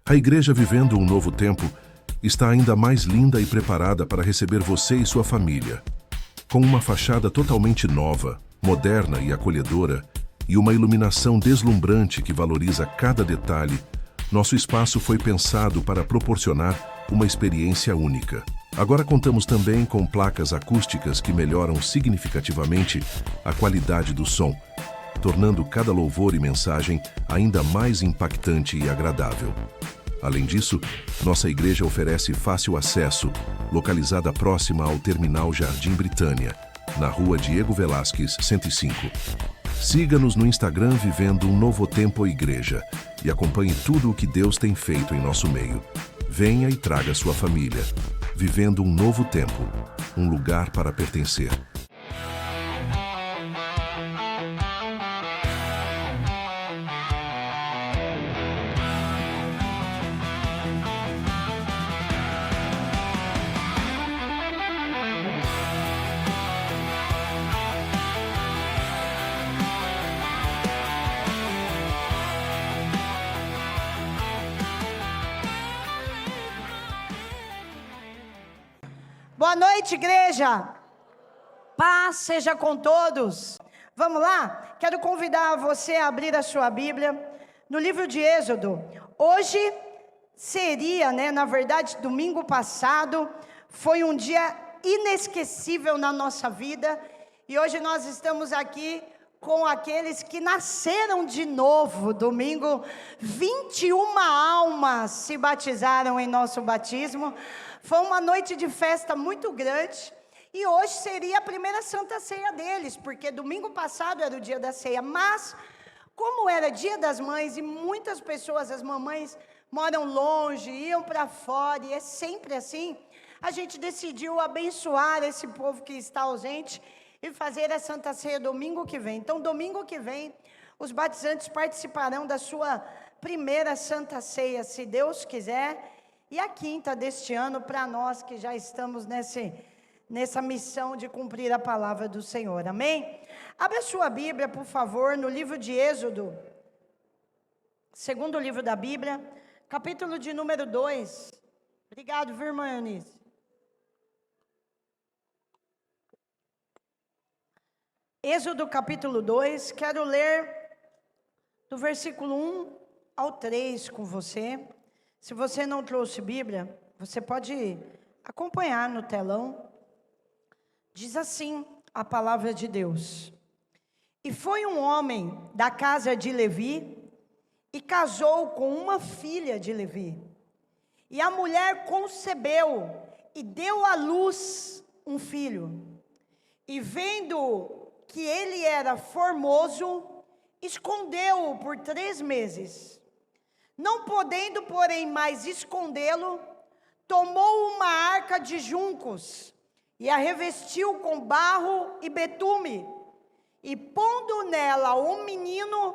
A igreja Vivendo um Novo Tempo está ainda mais linda e preparada para receber você e sua família. Com uma fachada totalmente nova, moderna e acolhedora, e uma iluminação deslumbrante que valoriza cada detalhe, nosso espaço foi pensado para proporcionar uma experiência única. Agora contamos também com placas acústicas que melhoram significativamente a qualidade do som, tornando cada louvor e mensagem ainda mais impactante e agradável. Além disso, nossa igreja oferece fácil acesso, localizada próxima ao Terminal Jardim Britânia, na Rua Diego Velázquez, 105. Siga-nos no Instagram Vivendo um Novo Tempo Igreja e acompanhe tudo o que Deus tem feito em nosso meio. Venha e traga sua família. Vivendo um Novo Tempo, um lugar para pertencer. Boa noite, igreja. Paz seja com todos. Vamos lá? Quero convidar você a abrir a sua Bíblia no livro de Êxodo. Hoje seria, na verdade, domingo passado, foi um dia inesquecível na nossa vida. E hoje nós estamos aqui com aqueles que nasceram de novo. Domingo, 21 almas se batizaram em nosso batismo. Foi uma noite de festa muito grande, e hoje seria a primeira Santa Ceia deles, porque domingo passado era o dia da ceia, mas como era dia das mães, e muitas pessoas, as mamães, moram longe, iam para fora, e é sempre assim, a gente decidiu abençoar esse povo que está ausente, e fazer a Santa Ceia domingo que vem. Então domingo que vem, os batizantes participarão da sua primeira Santa Ceia, se Deus quiser. E a quinta deste ano, para nós que já estamos nessa missão de cumprir a palavra do Senhor, amém? Abra sua Bíblia, por favor, no livro de Êxodo, segundo livro da Bíblia, capítulo de número 2. Obrigado, viu, irmã Eunice? Êxodo capítulo 2, quero ler do versículo 1 ao 3 com você. Se você não trouxe Bíblia, você pode acompanhar no telão. Diz assim a palavra de Deus: E foi um homem da casa de Levi, e casou com uma filha de Levi. E a mulher concebeu, e deu à luz um filho. E vendo que ele era formoso, escondeu-o por 3 meses. Não podendo, porém, mais escondê-lo, tomou uma arca de juncos, e a revestiu com barro e betume, e pondo nela o menino,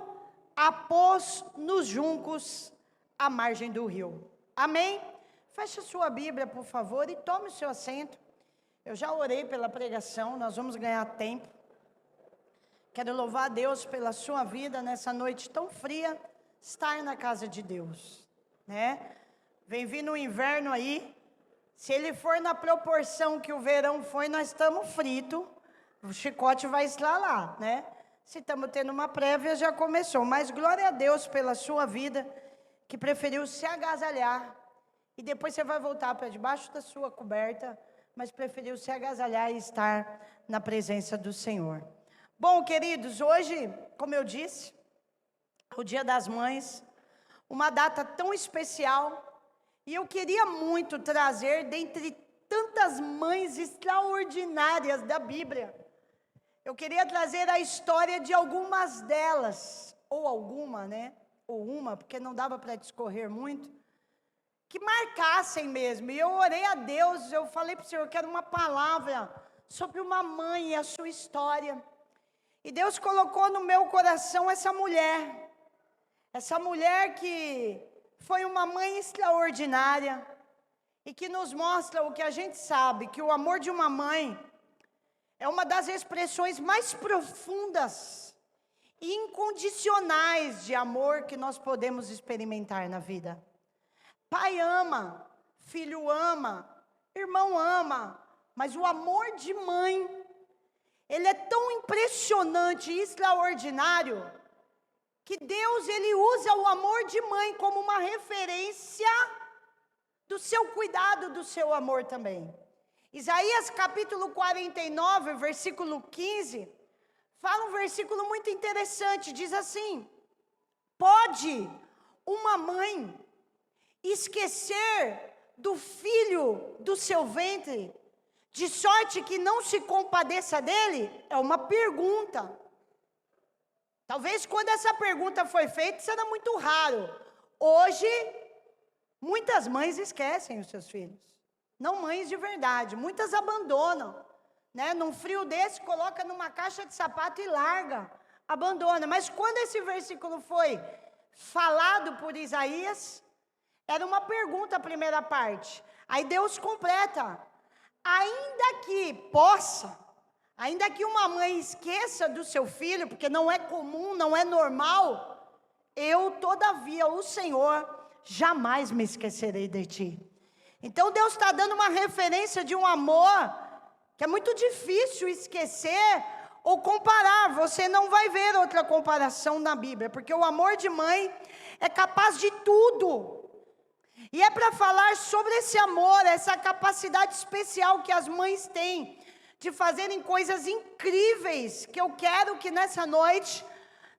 a pôs nos juncos à margem do rio. Amém? Feche sua Bíblia, por favor, e tome o seu assento. Eu já orei pela pregação, nós vamos ganhar tempo. Quero louvar a Deus pela sua vida nessa noite tão fria, estar na casa de Deus, Vem vindo o inverno aí, se ele for na proporção que o verão foi, nós estamos fritos, o chicote vai estralar, Se estamos tendo uma prévia, já começou, mas glória a Deus pela sua vida, que preferiu se agasalhar, e depois você vai voltar para debaixo da sua coberta, mas preferiu se agasalhar e estar na presença do Senhor. Bom, queridos, hoje, como eu disse, o Dia das Mães, uma data tão especial, e eu queria muito trazer, dentre tantas mães extraordinárias da Bíblia, eu queria trazer a história de algumas delas, ou alguma, ou uma, porque não dava para discorrer muito, que marcassem mesmo, e eu orei a Deus, eu falei para o Senhor, eu quero uma palavra sobre uma mãe e a sua história, e Deus colocou no meu coração essa mulher que foi uma mãe extraordinária e que nos mostra o que a gente sabe, que o amor de uma mãe é uma das expressões mais profundas e incondicionais de amor que nós podemos experimentar na vida. Pai ama, filho ama, irmão ama, mas o amor de mãe, ele é tão impressionante e extraordinário, que Deus, ele usa o amor de mãe como uma referência do seu cuidado, do seu amor também. Isaías capítulo 49, versículo 15, fala um versículo muito interessante, diz assim: pode uma mãe esquecer do filho do seu ventre, de sorte que não se compadeça dele? É uma pergunta. Talvez quando essa pergunta foi feita, isso era muito raro. Hoje, muitas mães esquecem os seus filhos. Não mães de verdade, muitas abandonam, né? Num frio desse, coloca numa caixa de sapato e larga, abandona. Mas quando esse versículo foi falado por Isaías, era uma pergunta a primeira parte. Aí Deus completa: ainda que possa, ainda que uma mãe esqueça do seu filho, porque não é comum, não é normal, eu, todavia, o Senhor, jamais me esquecerei de ti. Então Deus está dando uma referência de um amor que é muito difícil esquecer ou comparar. Você não vai ver outra comparação na Bíblia, porque o amor de mãe é capaz de tudo. E é para falar sobre esse amor, essa capacidade especial que as mães têm de fazerem coisas incríveis, que eu quero que nessa noite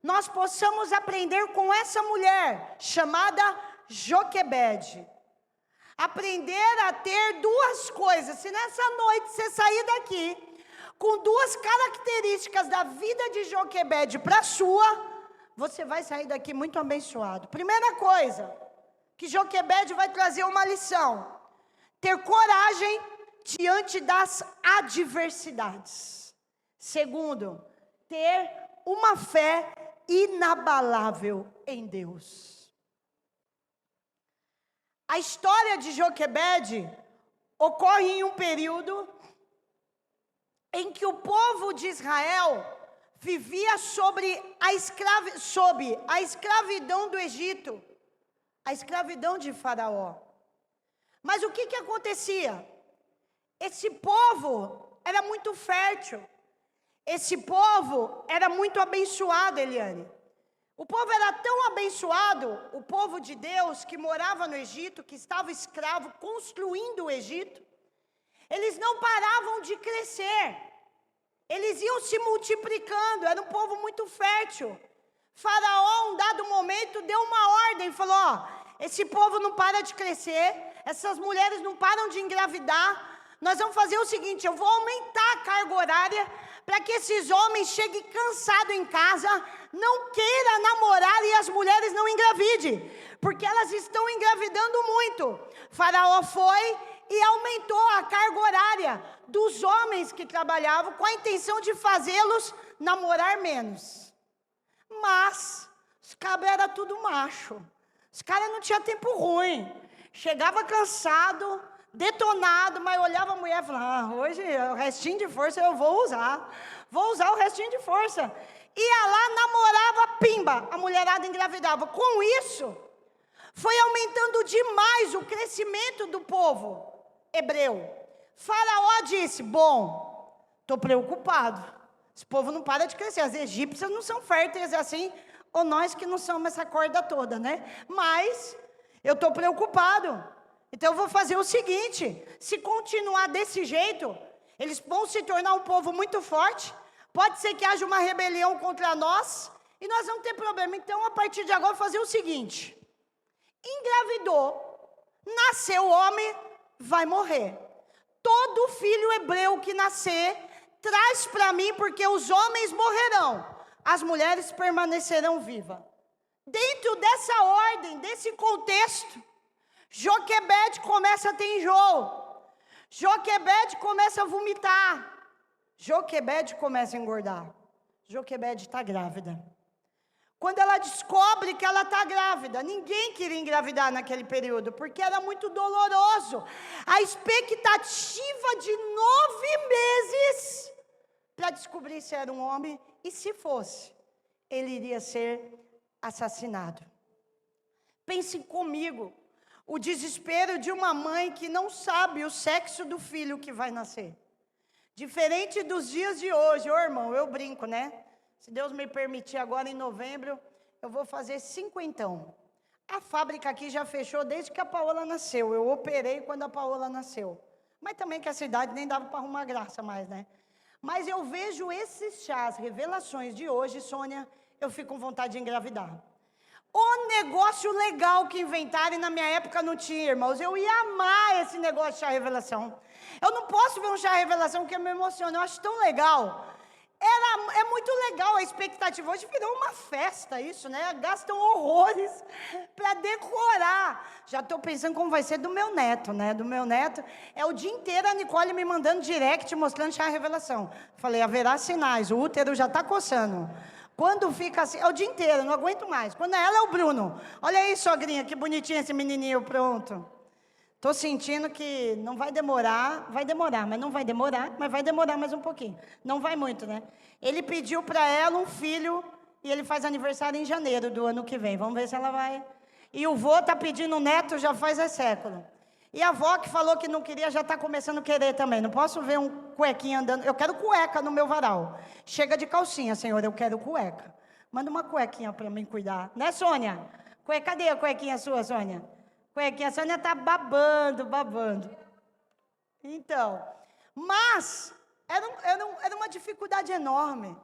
nós possamos aprender com essa mulher chamada Joquebede. Aprender a ter duas coisas. Se nessa noite você sair daqui com duas características da vida de Joquebede para a sua, você vai sair daqui muito abençoado. Primeira coisa, que Joquebede vai trazer uma lição: ter coragem diante das adversidades. Segundo, ter uma fé inabalável em Deus. A história de Joquebede ocorre em um período em que o povo de Israel vivia sob a escravidão do Egito, a escravidão de Faraó. Mas o que acontecia? Esse povo era muito fértil, esse povo era muito abençoado, Eliane. O povo era tão abençoado, o povo de Deus que morava no Egito, que estava escravo, construindo o Egito, eles não paravam de crescer, eles iam se multiplicando, era um povo muito fértil. Faraó, um dado momento, deu uma ordem, falou: ó, esse povo não para de crescer, essas mulheres não param de engravidar, nós vamos fazer o seguinte, eu vou aumentar a carga horária, para que esses homens cheguem cansados em casa, não queiram namorar e as mulheres não engravidem, porque elas estão engravidando muito. Faraó foi e aumentou a carga horária dos homens que trabalhavam, com a intenção de fazê-los namorar menos. Mas os cabras eram tudo macho, os caras não tinham tempo ruim, chegava cansado, detonado, mas olhava a mulher e falava: hoje o restinho de força eu vou usar o restinho de força. Ia lá, namorava, pimba, a mulherada engravidava. Com isso, foi aumentando demais o crescimento do povo hebreu. Faraó disse: bom, estou preocupado, esse povo não para de crescer, as egípcias não são férteis assim, ou nós que não somos essa corda toda, né? Mas eu estou preocupado. Então eu vou fazer o seguinte: se continuar desse jeito, eles vão se tornar um povo muito forte, pode ser que haja uma rebelião contra nós, e nós vamos ter problema. Então, a partir de agora, vou fazer o seguinte: engravidou, nasceu homem, vai morrer. Todo filho hebreu que nascer, traz para mim, porque os homens morrerão, as mulheres permanecerão vivas. Dentro dessa ordem, desse contexto, Joquebede começa a ter enjoo, Joquebede começa a vomitar, Joquebede começa a engordar, Joquebede está grávida. Quando ela descobre que ela está grávida, ninguém queria engravidar naquele período, porque era muito doloroso. A expectativa de 9 meses para descobrir se era um homem, e se fosse, ele iria ser assassinado. Pense comigo. o desespero de uma mãe que não sabe o sexo do filho que vai nascer. Diferente dos dias de hoje, ô irmão, eu brinco, né? Se Deus me permitir, agora em novembro, eu vou fazer 50. A fábrica aqui já fechou desde que a Paola nasceu. Eu operei quando a Paola nasceu. Mas também que a cidade nem dava para arrumar graça mais, né? Mas eu vejo esses chás, revelações de hoje, Sônia, eu fico com vontade de engravidar. O negócio legal que inventaram, e na minha época não tinha, irmãos. Eu ia amar esse negócio de chá revelação. Eu não posso ver um chá revelação que me emociona, eu acho tão legal. É muito legal a expectativa. Hoje virou uma festa isso, né? Gastam horrores para decorar. Já estou pensando como vai ser do meu neto, né? Do meu neto, é o dia inteiro a Nicole me mandando direct, mostrando chá revelação. Falei, haverá sinais, o útero já está coçando. Quando fica assim, é o dia inteiro, não aguento mais. Quando é ela, é o Bruno. Olha aí, sogrinha, que bonitinho esse menininho, pronto. Estou sentindo que não vai demorar, mas não vai demorar, mas vai demorar mais um pouquinho. Não vai muito, né? Ele pediu para ela um filho, e ele faz aniversário em janeiro do ano que vem. Vamos ver se ela vai. E o vô está pedindo um neto já faz século. E a avó que falou que não queria, já está começando a querer também. Não posso ver um cuequinho andando. Eu quero cueca no meu varal. Chega de calcinha, senhor, eu quero cueca. Manda uma cuequinha para mim cuidar. Né, Sônia? Cadê a cuequinha sua, Sônia? Cuequinha, a Sônia está babando. Então, mas era uma dificuldade enorme.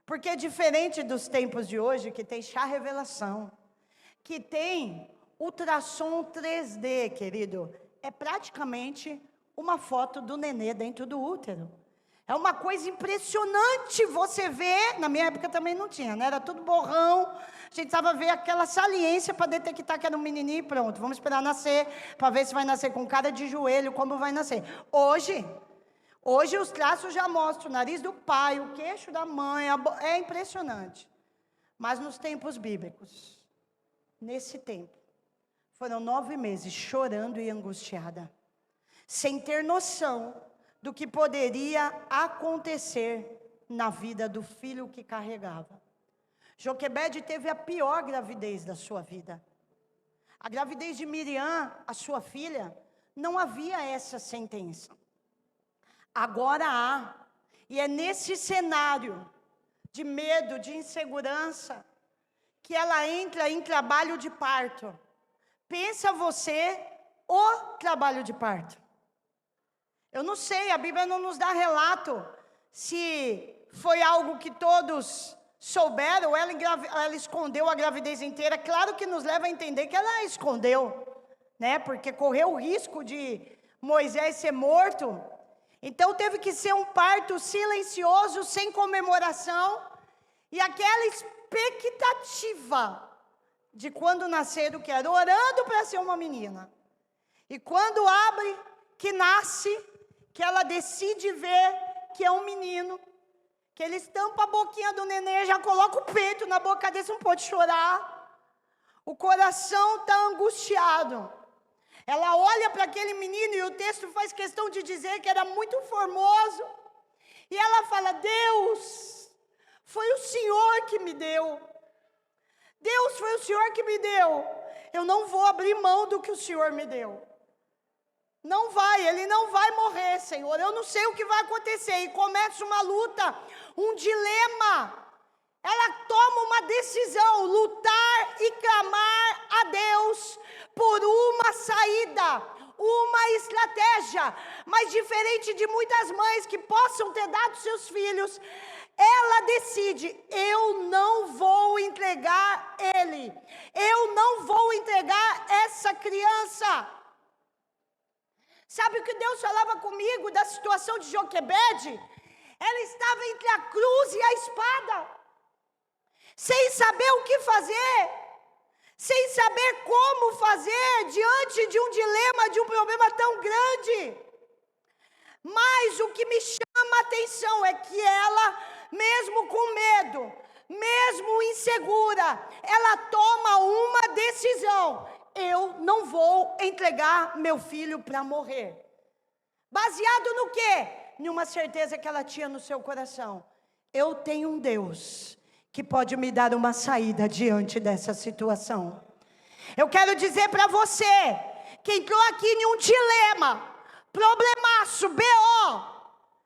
Porque diferente dos tempos de hoje, que tem chá revelação, que tem ultrassom 3D, querido, é praticamente uma foto do nenê dentro do útero. É uma coisa impressionante você ver. Na minha época também não tinha, né? Era tudo borrão. A gente precisava ver aquela saliência para detectar que era um menininho e pronto. Vamos esperar nascer, para ver se vai nascer com cara de joelho, como vai nascer. Hoje os traços já mostram o nariz do pai, o queixo da mãe. É impressionante. Mas nos tempos bíblicos, nesse tempo, foram 9 meses chorando e angustiada, sem ter noção do que poderia acontecer na vida do filho que carregava. Joquebede teve a pior gravidez da sua vida. A gravidez de Miriam, a sua filha, não havia essa sentença. Agora há. E é nesse cenário de medo, de insegurança, que ela entra em trabalho de parto. Pensa você o trabalho de parto. Eu não sei, a Bíblia não nos dá relato se foi algo que todos souberam, ou ela escondeu a gravidez inteira. Claro que nos leva a entender que ela escondeu, né? Porque correu o risco de Moisés ser morto. Então teve que ser um parto silencioso, sem comemoração, e aquela expectativa de quando nascer o que era, orando para ser uma menina. E quando abre, que nasce, que ela decide ver que é um menino, que ele estampa a boquinha do neném, já coloca o peito na boca dele, não pode chorar. O coração está angustiado. Ela olha para aquele menino e o texto faz questão de dizer que era muito formoso. E ela fala, Deus, foi o Senhor que me deu. Deus, foi o Senhor que me deu. Eu não vou abrir mão do que o Senhor me deu. Não vai, ele não vai morrer, Senhor. Eu não sei o que vai acontecer. E começa uma luta, um dilema. Ela toma uma decisão, lutar e clamar a Deus por uma saída, uma estratégia. Mas diferente de muitas mães que possam ter dado seus filhos, ela decide, eu não vou entregar ele. Eu não vou entregar essa criança. Sabe o que Deus falava comigo da situação de Joquebede? Ela estava entre a cruz e a espada, sem saber o que fazer, sem saber como fazer, diante de um dilema, de um problema tão grande. Mas o que me chama a atenção é que ela, mesmo com medo, mesmo insegura, ela toma uma decisão. Eu não vou entregar meu filho para morrer. Baseado no quê? Numa certeza que ela tinha no seu coração. Eu tenho um Deus que pode me dar uma saída diante dessa situação. Eu quero dizer para você que entrou aqui em um dilema, problemaço, BO,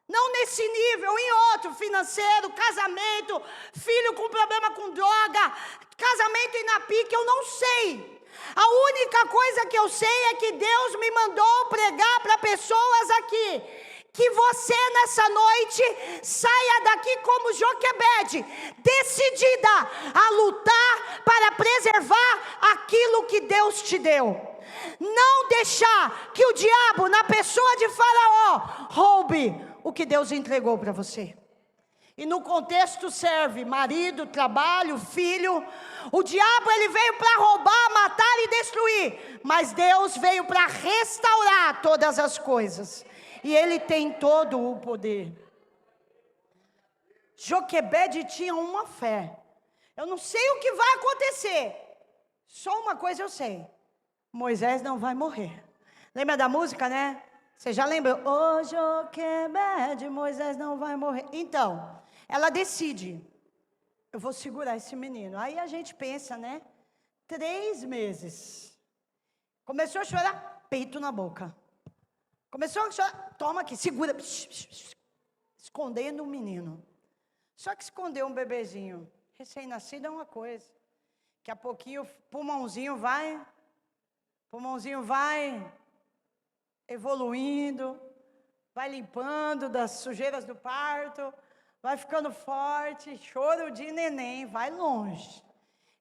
não nesse nível, em outro, financeiro, casamento, filho com problema com droga, casamento em pique, eu não sei. A única coisa que eu sei é que Deus me mandou pregar para pessoas aqui, que você nessa noite saia daqui como Joquebede, decidida a lutar para preservar aquilo que Deus te deu. Não deixar que o diabo, na pessoa de Faraó, roube o que Deus entregou para você. E no contexto serve marido, trabalho, filho. O diabo ele veio para roubar, matar e destruir, mas Deus veio para restaurar todas as coisas. E ele tem todo o poder. Joquebede tinha uma fé. Eu não sei o que vai acontecer. Só uma coisa eu sei. Moisés não vai morrer. Lembra da música, né? Você já lembra? Ô Joquebede, Moisés não vai morrer. Então, ela decide. Eu vou segurar esse menino. Aí a gente pensa, né? 3 meses. Começou a chorar, peito na boca. Começou a chorar, toma aqui, segura. Escondendo um menino. Só que esconder um bebezinho recém-nascido é uma coisa. Daqui a pouquinho o pulmãozinho vai evoluindo, vai limpando das sujeiras do parto, vai ficando forte, choro de neném, vai longe.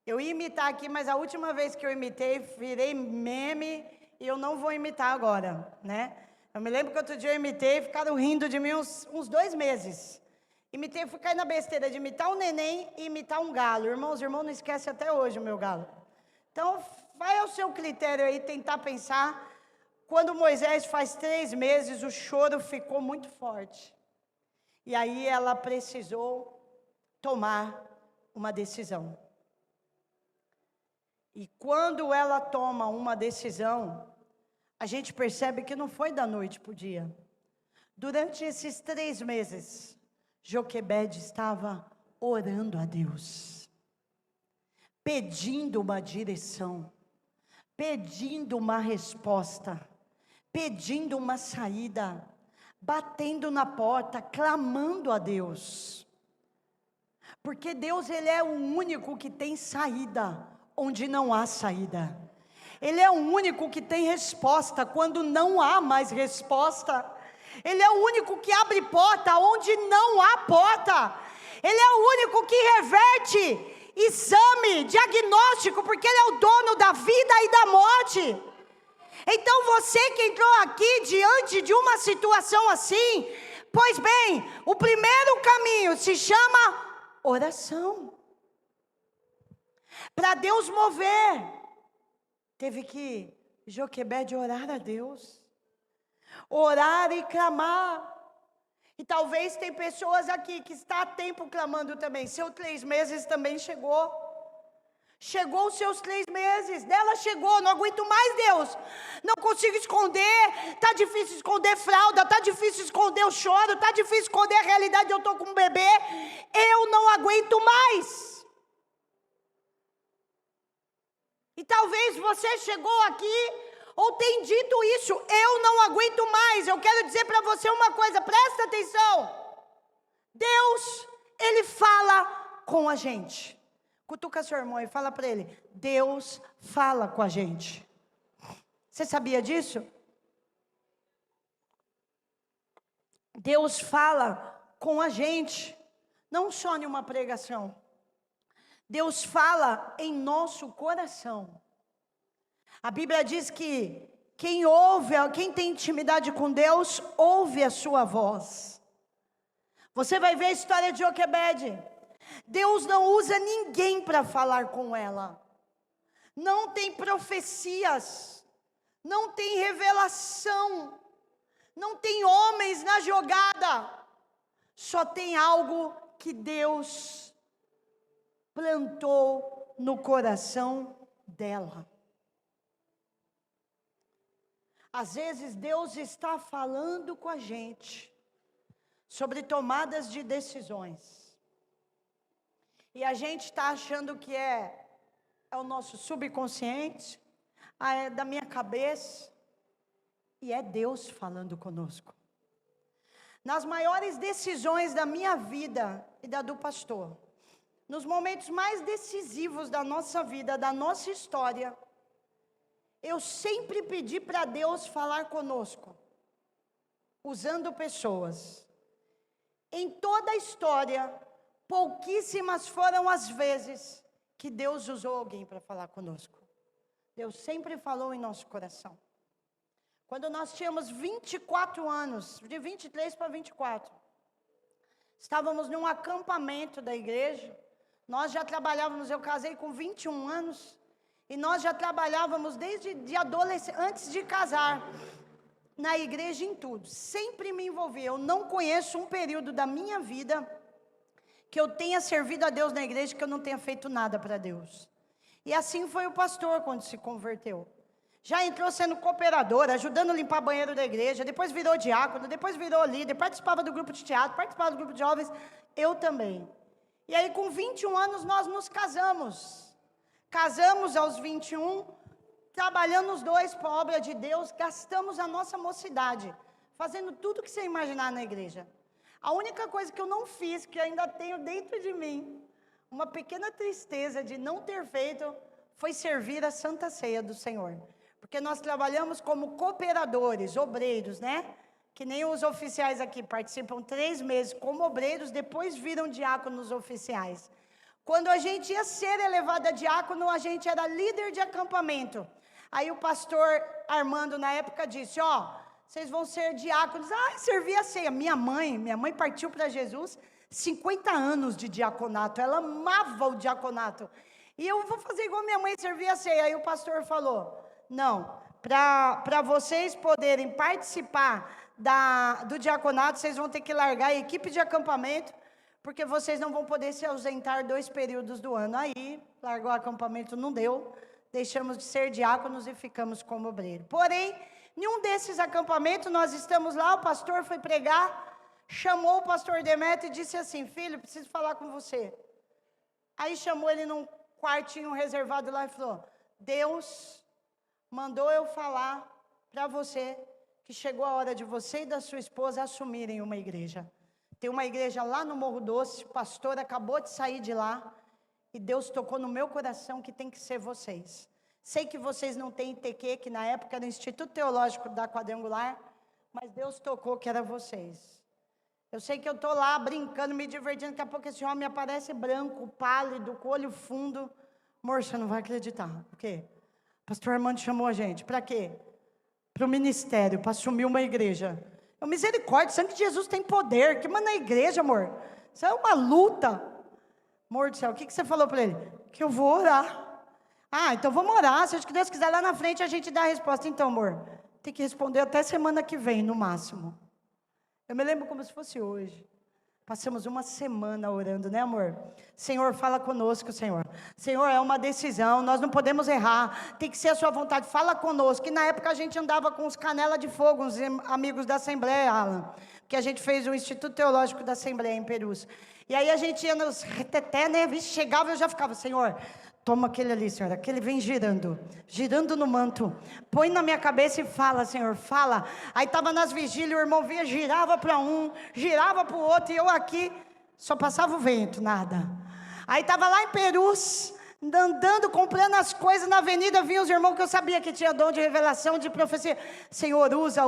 Eu ia imitar aqui, mas a última vez que eu imitei, virei meme, e eu não vou imitar agora, né? Eu me lembro que outro dia eu imitei, ficaram rindo de mim uns 2 meses. Imitei, fui cair na besteira de imitar um neném e imitar um galo. Irmãos não esquecem até hoje o meu galo. Então, vai ao seu critério aí, tentar pensar. Quando Moisés faz 3 meses, o choro ficou muito forte. E aí ela precisou tomar uma decisão. E quando ela toma uma decisão, a gente percebe que não foi da noite para o dia. Durante esses 3 meses, Joquebede estava orando a Deus, pedindo uma direção, pedindo uma resposta, pedindo uma saída, batendo na porta, clamando a Deus. Porque Deus, Ele é o único que tem saída onde não há saída. Ele é o único que tem resposta quando não há mais resposta. Ele é o único que abre porta onde não há porta. Ele é o único que reverte exame, diagnóstico, porque Ele é o dono da vida e da morte. Então você que entrou aqui diante de uma situação assim, pois bem, o primeiro caminho se chama oração. Para Deus mover, teve que Joquebede orar a Deus, orar e clamar. E talvez tem pessoas aqui que está há tempo clamando também. Seus 3 meses também chegou. Chegou os seus 3 meses, dela chegou, não aguento mais, Deus, não consigo esconder, está difícil esconder fralda, está difícil esconder o choro, está difícil esconder a realidade, eu estou com um bebê, eu não aguento mais. E talvez você chegou aqui, ou tem dito isso, eu não aguento mais. Eu quero dizer para você uma coisa, presta atenção, Deus, Ele fala com a gente. Cutuca seu irmão e fala para ele, Deus fala com a gente. Você sabia disso? Deus fala com a gente, não só em uma pregação. Deus fala em nosso coração. A Bíblia diz que quem tem intimidade com Deus, ouve a sua voz. Você vai ver a história de Joquebede. Deus não usa ninguém para falar com ela. Não tem profecias, não tem revelação, não tem homens na jogada. Só tem algo que Deus plantou no coração dela. Às vezes Deus está falando com a gente sobre tomadas de decisões. E a gente está achando que é o nosso subconsciente, é da minha cabeça, E é Deus falando conosco. Nas maiores decisões da minha vida e da do pastor, nos momentos mais decisivos da nossa vida, da nossa história, eu sempre pedi para Deus falar conosco, usando pessoas. Em toda a história, pouquíssimas foram as vezes que Deus usou alguém para falar conosco. Deus sempre falou em nosso coração. Quando nós tínhamos 24 anos, de 23 para 24, estávamos num acampamento da igreja. Nós já trabalhávamos, eu casei com 21 anos, e nós já trabalhávamos desde de adolescente, antes de casar, na igreja em tudo. Sempre me envolvi. Eu não conheço um período da minha vida que eu tenha servido a Deus na igreja, que eu não tenha feito nada para Deus. E assim foi o pastor quando se converteu. Já entrou sendo cooperador, ajudando a limpar banheiro da igreja, depois virou diácono, depois virou líder, participava do grupo de teatro, participava do grupo de jovens, eu também. E aí com 21 anos nós nos casamos. Casamos aos 21, trabalhando os dois para a obra de Deus, gastamos a nossa mocidade, fazendo tudo que você imaginar na igreja. A única coisa que eu não fiz, que ainda tenho dentro de mim, uma pequena tristeza de não ter feito, foi servir a Santa Ceia do Senhor. Porque nós trabalhamos como cooperadores, obreiros, né? Que nem os oficiais aqui participam 3 meses como obreiros, depois viram diáconos oficiais. Quando a gente ia ser elevado a diácono, a gente era líder de acampamento. Aí o pastor Armando, na época, disse, vocês vão ser diáconos. Servi a ceia. Minha mãe partiu para Jesus, 50 anos de diaconato. Ela amava o diaconato. E eu vou fazer igual minha mãe, servir a ceia. Aí o pastor falou, não, para vocês poderem participar do diaconato, vocês vão ter que largar a equipe de acampamento, porque vocês não vão poder se ausentar 2 períodos do ano. Aí, largou o acampamento, não deu, deixamos de ser diáconos e ficamos como obreiro. Porém, em um desses acampamentos, nós estamos lá, o pastor foi pregar, chamou o pastor Demetrio e disse assim, filho, preciso falar com você. Aí chamou ele num quartinho reservado lá e falou, Deus mandou eu falar para você que chegou a hora de você e da sua esposa assumirem uma igreja. Tem uma igreja lá no Morro Doce, o pastor acabou de sair de lá, e Deus tocou no meu coração que tem que ser vocês. Sei que vocês não têm ITQ, que na época era o Instituto Teológico da Quadrangular, mas Deus tocou que era vocês. Eu sei que eu estou lá brincando, me divertindo, daqui a pouco esse homem aparece branco, pálido, com olho fundo. Amor, você não vai acreditar. O quê? O pastor Armando chamou a gente. Para quê? Para o ministério, para assumir uma igreja. Misericórdia, o sangue de Jesus tem poder. Que manda na igreja, amor? Isso é uma luta. Amor do céu, o que você falou para ele? Que eu vou orar. Então vamos orar. Se Deus quiser, lá na frente a gente dá a resposta. Então, amor, tem que responder até semana que vem, no máximo. Eu me lembro como se fosse hoje. Passamos uma semana orando, né, amor? Senhor, fala conosco, Senhor. Senhor, é uma decisão, nós não podemos errar. Tem que ser a sua vontade, fala conosco. E na época a gente andava com os canela de fogo, uns amigos da Assembleia, Alan. Que a gente fez o Instituto Teológico da Assembleia em Perus. E aí a gente ia nos reteté, né? Chegava e eu já ficava, Senhor, toma aquele ali, Senhor, aquele vem girando no manto, põe na minha cabeça e fala, Senhor, fala. Aí estava nas vigílias, o irmão vinha, girava para um, girava para o outro, e eu aqui, só passava o vento, nada. Aí estava lá em Perus, andando, comprando as coisas na avenida, vinha os irmãos que eu sabia que tinha dom de revelação, de profecia. Senhor, usa.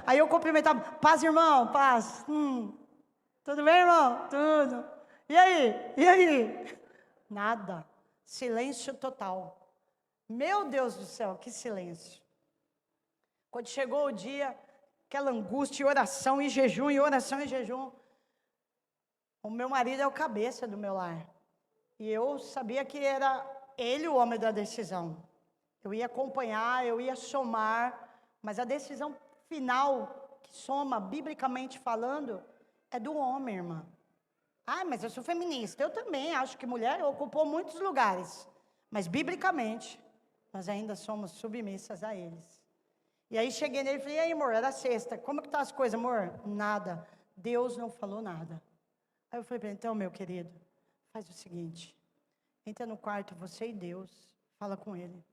Aí eu cumprimentava, paz, irmão, paz. Tudo bem, irmão? Tudo. E aí? Nada. Silêncio total. Meu Deus do céu, que silêncio. Quando chegou o dia, aquela angústia, oração e jejum, o meu marido é o cabeça do meu lar. E eu sabia que era ele o homem da decisão. Eu ia acompanhar, eu ia somar, mas a decisão final, que soma, biblicamente falando, é do homem, irmã. Mas eu sou feminista. Eu também acho que mulher ocupou muitos lugares. Mas, biblicamente, nós ainda somos submissas a eles. E aí cheguei nele e falei, e aí, amor, era sexta. Como que tá as coisas, amor? Nada. Deus não falou nada. Aí eu falei para ele, então, meu querido, faz o seguinte. Entra no quarto, você e Deus, fala com ele.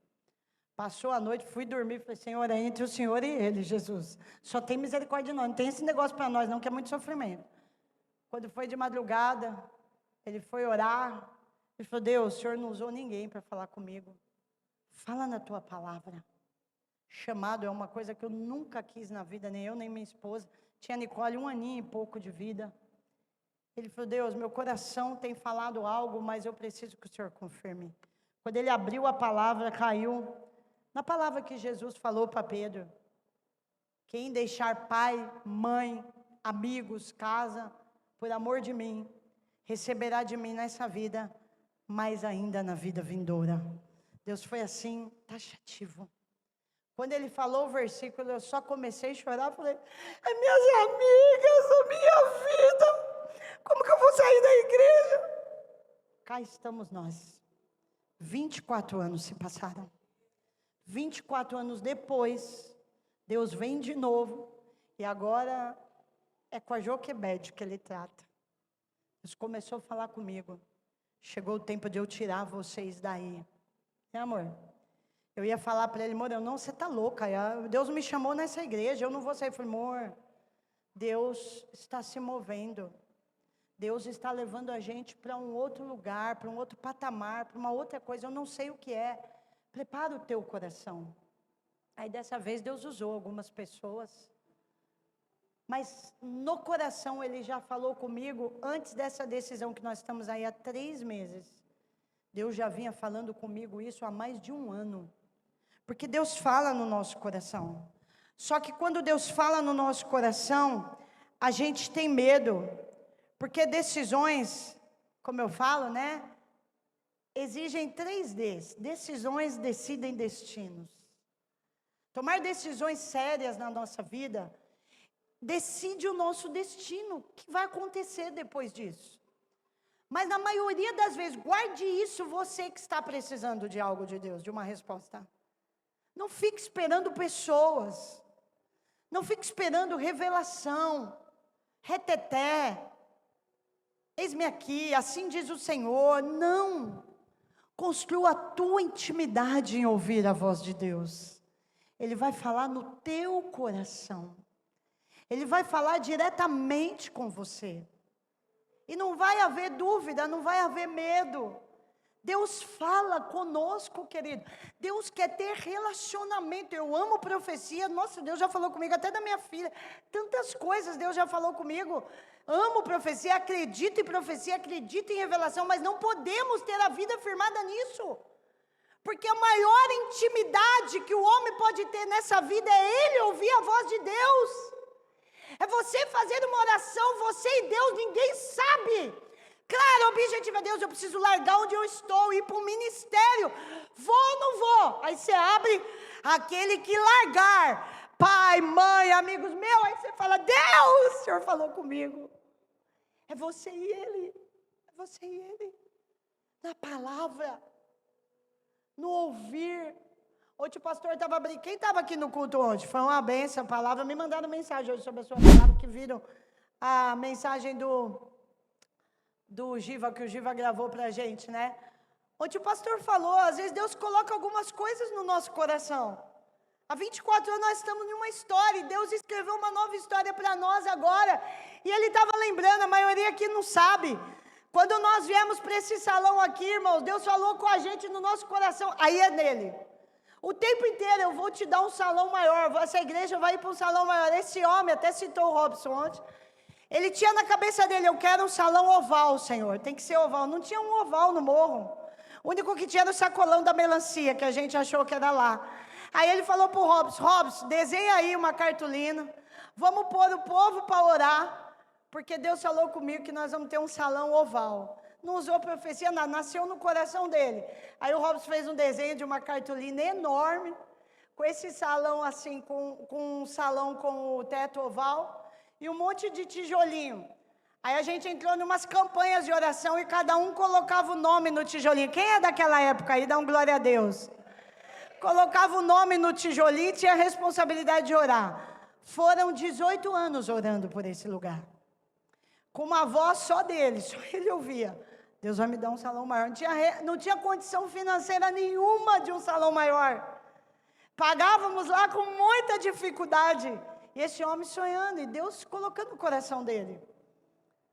Passou a noite, fui dormir, falei, Senhor, é entre o Senhor e ele, Jesus. Só tem misericórdia de nós, não tem esse negócio para nós não, que é muito sofrimento. Quando foi de madrugada, ele foi orar, ele falou, Deus, o Senhor não usou ninguém para falar comigo. Fala na tua palavra. Chamado é uma coisa que eu nunca quis na vida, nem eu, nem minha esposa. Tinha Nicole 1 aninho e pouco de vida. Ele falou, Deus, meu coração tem falado algo, mas eu preciso que o Senhor confirme. Quando ele abriu a palavra, caiu na palavra que Jesus falou para Pedro. Quem deixar pai, mãe, amigos, casa, por amor de mim, receberá de mim nessa vida, mais ainda na vida vindoura. Deus foi assim, taxativo. Quando ele falou o versículo, eu só comecei a chorar, falei, minhas amigas, a minha vida, como que eu vou sair da igreja? Cá estamos nós. 24 anos se passaram. 24 anos depois, Deus vem de novo, e agora é com a Joquebede que ele trata. Deus começou a falar comigo, chegou o tempo de eu tirar vocês daí. Amor, eu ia falar para ele, amor, você está louca, Deus me chamou nessa igreja, eu não vou sair. Eu falei, amor, Deus está se movendo, Deus está levando a gente para um outro lugar, para um outro patamar, para uma outra coisa, eu não sei o que é, prepara o teu coração. Aí dessa vez Deus usou algumas pessoas, mas no coração ele já falou comigo, antes dessa decisão que nós estamos aí há 3 meses, Deus já vinha falando comigo isso há mais de 1 ano, porque Deus fala no nosso coração, só que quando Deus fala no nosso coração, a gente tem medo, porque decisões, como eu falo, né, exigem 3 Ds, decisões decidem destinos, tomar decisões sérias na nossa vida, decide o nosso destino, o que vai acontecer depois disso. Mas na maioria das vezes, guarde isso, você que está precisando de algo de Deus, de uma resposta. Não fique esperando pessoas, não fique esperando revelação, reteté, eis-me aqui, assim diz o Senhor. Não, construa a tua intimidade em ouvir a voz de Deus. Ele vai falar no teu coração, Ele vai falar diretamente com você. E não vai haver dúvida, não vai haver medo. Deus fala conosco, querido. Deus quer ter relacionamento. Eu amo profecia. Nossa, Deus já falou comigo, até da minha filha. Tantas coisas Deus já falou comigo. Amo profecia, acredito em profecia, acredito em revelação, mas não podemos ter a vida firmada nisso. Porque a maior intimidade que o homem pode ter nessa vida é ele ouvir a voz de Deus. É você fazer uma oração, você e Deus, ninguém sabe. Claro, o objetivo é Deus, eu preciso largar onde eu estou, ir para um ministério. Vou ou não vou? Aí você abre aquele que largar, pai, mãe, amigos meus, aí você fala, Deus, o Senhor falou comigo. É você e Ele, é você e Ele. Na palavra, no ouvir. Ontem o pastor estava brincando. Quem estava aqui no culto ontem? Foi uma bênção a palavra. Me mandaram mensagem hoje sobre a sua palavra, que viram a mensagem do Giva, que o Giva gravou para a gente, né? Ontem o pastor falou, às vezes Deus coloca algumas coisas no nosso coração. Há 24 anos nós estamos em uma história, e Deus escreveu uma nova história para nós agora. E Ele estava lembrando, a maioria aqui não sabe. Quando nós viemos para esse salão aqui, irmãos, Deus falou com a gente no nosso coração, aí é nele. O tempo inteiro eu vou te dar um salão maior, essa igreja vai ir para um salão maior. Esse homem, até citou o Robson ontem, ele tinha na cabeça dele, eu quero um salão oval, Senhor, tem que ser oval. Não tinha um oval no morro, o único que tinha era o sacolão da melancia, que a gente achou que era lá. Aí ele falou para o Robson, desenha aí uma cartolina, vamos pôr o povo para orar, porque Deus falou comigo que nós vamos ter um salão oval. Não usou profecia, nada, nasceu no coração dele. Aí o Robson fez um desenho de uma cartolina enorme, com esse salão assim, com um salão com o teto oval, e um monte de tijolinho. Aí a gente entrou em umas campanhas de oração, e cada um colocava o nome no tijolinho. Quem é daquela época aí? Dá um glória a Deus. Colocava o nome no tijolinho e tinha a responsabilidade de orar. Foram 18 anos orando por esse lugar. Com uma voz só dele, só ele ouvia. Deus vai me dar um salão maior. Não tinha condição financeira nenhuma de um salão maior. Pagávamos lá com muita dificuldade. E esse homem sonhando, e Deus colocando no coração dele.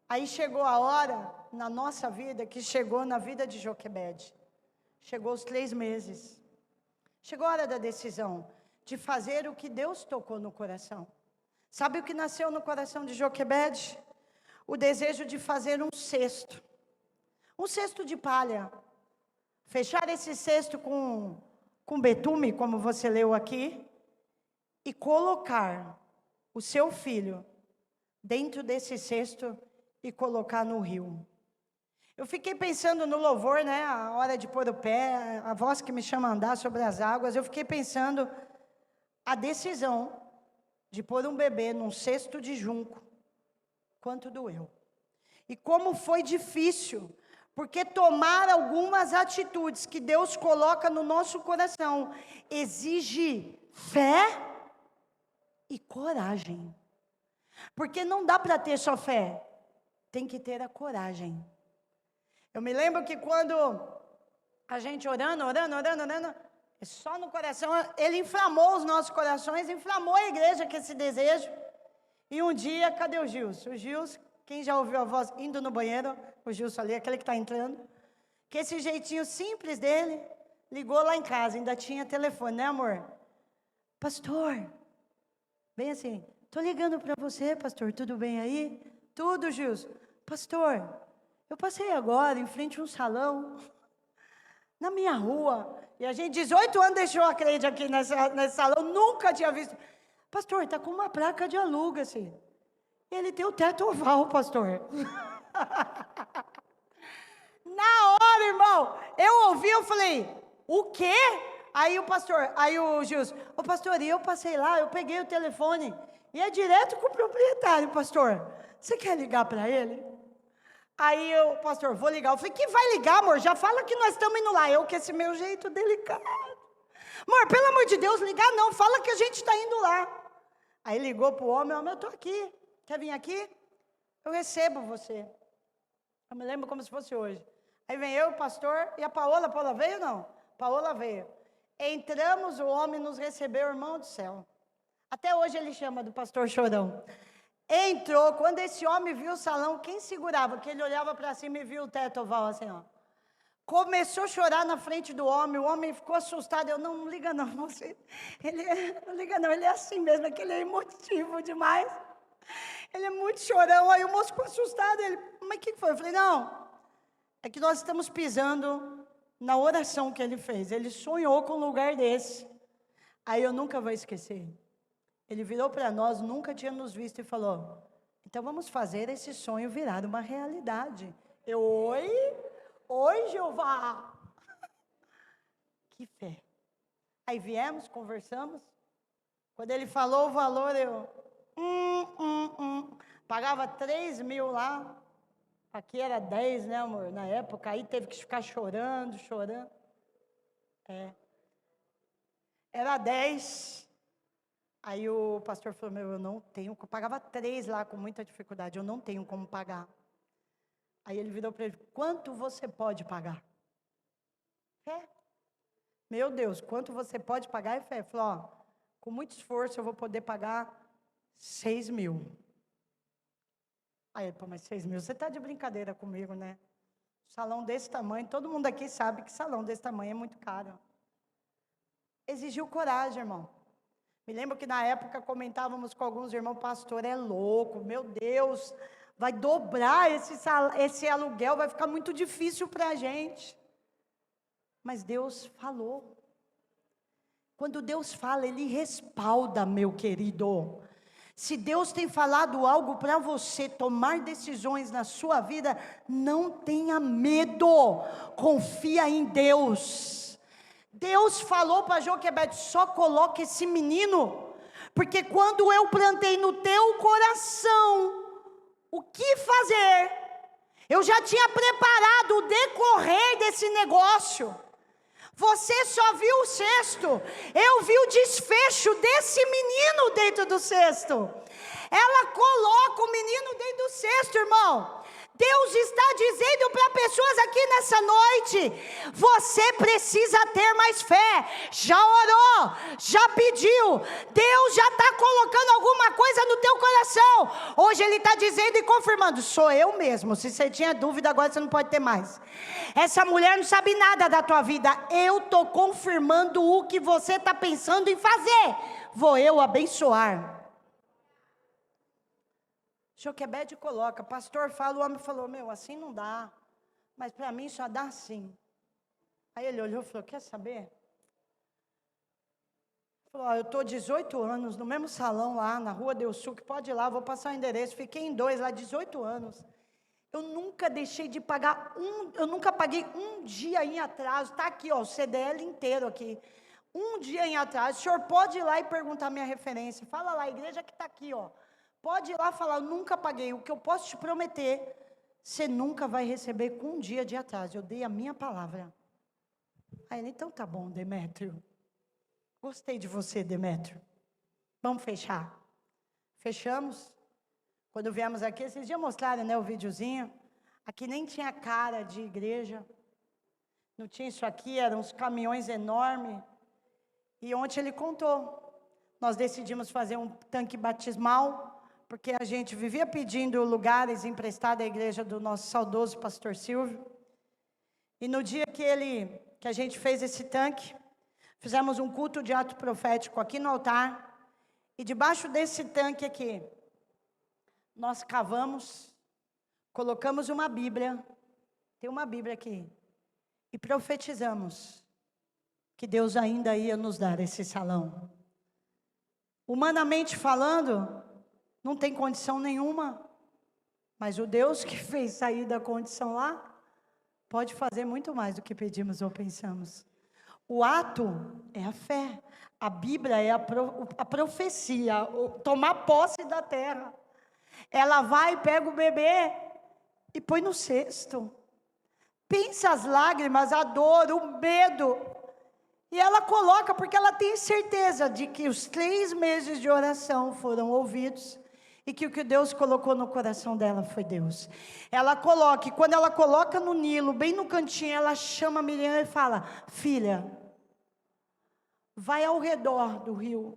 Aí chegou a hora, na nossa vida, que chegou na vida de Joquebede. Chegou os 3 meses. Chegou a hora da decisão, de fazer o que Deus tocou no coração. Sabe o que nasceu no coração de Joquebede? O desejo de fazer um cesto. Um cesto de palha. Fechar esse cesto com betume, como você leu aqui, e colocar o seu filho dentro desse cesto e colocar no rio. Eu fiquei pensando no louvor, né? A hora de pôr o pé, a voz que me chama a andar sobre as águas. Eu fiquei pensando a decisão de pôr um bebê num cesto de junco, quanto doeu. E como foi difícil, porque tomar algumas atitudes que Deus coloca no nosso coração exige fé e coragem. Porque não dá para ter só fé, tem que ter a coragem. Eu me lembro que quando a gente orando, só no coração, ele inflamou os nossos corações, inflamou a igreja com esse desejo. E um dia, cadê o Gilson? O Gilson, quem já ouviu a voz indo no banheiro, o Gilson ali, aquele que está entrando, que esse jeitinho simples dele, ligou lá em casa, ainda tinha telefone, né amor? Pastor, bem assim, estou ligando para você, pastor, tudo bem aí? Tudo, Gilson. Pastor, eu passei agora em frente a um salão, na minha rua, e a gente 18 anos deixou a crente aqui nesse salão, nunca tinha visto. Pastor, está com uma placa de aluga-se. Ele tem o teto oval, pastor. Na hora, irmão, eu ouvi, eu falei, o quê? Aí o Gilson, pastor, e eu passei lá, eu peguei o telefone, e é direto com o proprietário, pastor. Você quer ligar para ele? Aí eu, pastor, vou ligar. Eu falei, que vai ligar, amor? Já fala que nós estamos indo lá. Eu, que esse meu jeito delicado. Amor, pelo amor de Deus, ligar não, fala que a gente está indo lá. Aí ligou para o homem, eu estou aqui. Quer vir aqui? Eu recebo você. Eu me lembro como se fosse hoje. Aí vem eu, o pastor, e a Paola. A Paola veio ou não? Paola veio. Entramos, o homem nos recebeu, irmão do céu. Até hoje ele chama do pastor Chorão. Entrou, quando esse homem viu o salão, quem segurava? Que ele olhava para cima e viu o teto oval assim, ó. Começou a chorar na frente do homem, o homem ficou assustado. Eu, não liga não, você. Não liga não, ele é assim mesmo, é que ele é emotivo demais. Ele é muito chorão. Aí o moço ficou assustado, ele, mas o que foi? Eu falei, não, é que nós estamos pisando na oração que ele fez. Ele sonhou com um lugar desse. Aí eu nunca vou esquecer. Ele virou para nós, nunca tinha nos visto e falou, então vamos fazer esse sonho virar uma realidade. Eu, oi Jeová. Que fé. Aí viemos, conversamos. Quando ele falou o valor, eu, pagava 3 mil lá. Aqui era 10, né amor, na época. Aí teve que ficar chorando. Era 10. Aí o pastor falou, eu não tenho, eu pagava 3 lá com muita dificuldade, eu não tenho como pagar. Aí ele virou para ele, quanto você pode pagar? Fé. Meu Deus, quanto você pode pagar? É fé. Ele falou, com muito esforço eu vou poder pagar 6 mil. Aí ele falou, mas 6 mil, você está de brincadeira comigo, né? Salão desse tamanho, todo mundo aqui sabe que salão desse tamanho é muito caro. Exigiu coragem, irmão. Me lembro que na época comentávamos com alguns irmãos, pastor é louco, meu Deus, vai dobrar esse aluguel, vai ficar muito difícil para a gente. Mas Deus falou. Quando Deus fala, Ele respalda, meu querido. Se Deus tem falado algo para você tomar decisões na sua vida, não tenha medo, confia em Deus. Deus falou para Joquebede, só coloque esse menino, porque quando eu plantei no teu coração o que fazer, eu já tinha preparado o decorrer desse negócio. Você só viu o cesto, eu vi o desfecho desse menino dentro do cesto. Ela coloca o menino dentro do cesto, irmão. Deus está dizendo para pessoas aqui nessa noite: você precisa ter mais fé. Já orou, já pediu, Deus já está colocando alguma coisa no teu coração. Hoje Ele está dizendo e confirmando: sou eu mesmo. Se você tinha dúvida, agora você não pode ter mais. Essa mulher não sabe nada da tua vida. Eu estou confirmando o que você está pensando em fazer. Vou eu abençoar. Joquebede coloca: pastor fala, o homem falou: meu, assim não dá, mas para mim só dá assim. Aí ele olhou e falou: quer saber? Falou: eu estou 18 anos no mesmo salão lá na Rua Del Sul, que pode ir lá, vou passar o endereço. Fiquei em 2 lá, 18 anos. Eu nunca deixei de pagar eu nunca paguei um dia em atraso. Está aqui, ó, o CDL inteiro aqui. Um dia em atraso. O senhor pode ir lá e perguntar minha referência. Fala lá, a igreja que está aqui, ó. Pode ir lá falar: eu nunca paguei. O que eu posso te prometer, você nunca vai receber com um dia de atraso. Eu dei a minha palavra. Aí ele: então tá bom, Demétrio. Gostei de você, Demétrio. Vamos fechar. Fechamos. Quando viemos aqui, vocês já mostraram, né, o videozinho. Aqui nem tinha cara de igreja. Não tinha isso aqui, eram uns caminhões enormes. E ontem ele contou. Nós decidimos fazer um tanque batismal, porque a gente vivia pedindo lugares emprestados à igreja do nosso saudoso pastor Silvio. E no dia que a gente fez esse tanque, fizemos um culto de ato profético aqui no altar. E debaixo desse tanque aqui, nós cavamos, colocamos uma Bíblia, tem uma Bíblia aqui, e profetizamos que Deus ainda ia nos dar esse salão. Humanamente falando, não tem condição nenhuma, mas o Deus que fez sair da condição lá, pode fazer muito mais do que pedimos ou pensamos. O ato é a fé, a Bíblia é a profecia, tomar posse da terra. Ela vai, pega o bebê e põe no cesto. Pensa as lágrimas, a dor, o medo. E ela coloca, porque ela tem certeza de que os 3 meses de oração foram ouvidos. E que o que Deus colocou no coração dela foi Deus. Ela coloca, e quando ela coloca no Nilo, bem no cantinho, ela chama a Miriam e fala: filha, vai ao redor do rio,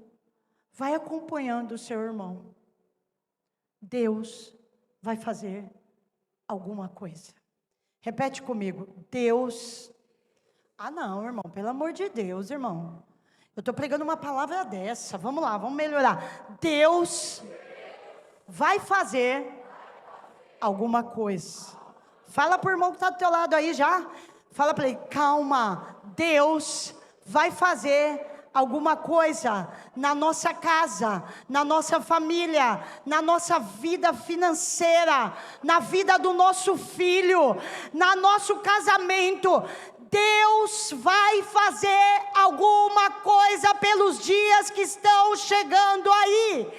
vai acompanhando o seu irmão. Deus vai fazer alguma coisa. Repete comigo: Deus. Ah não, irmão, pelo amor de Deus, irmão. Eu estou pregando uma palavra dessa, vamos lá, vamos melhorar. Deus vai fazer alguma coisa. Fala para o irmão que está do teu lado aí já. Fala para ele: calma, Deus vai fazer alguma coisa na nossa casa, na nossa família, na nossa vida financeira, na vida do nosso filho, no nosso casamento. Deus vai fazer alguma coisa pelos dias que estão chegando aí.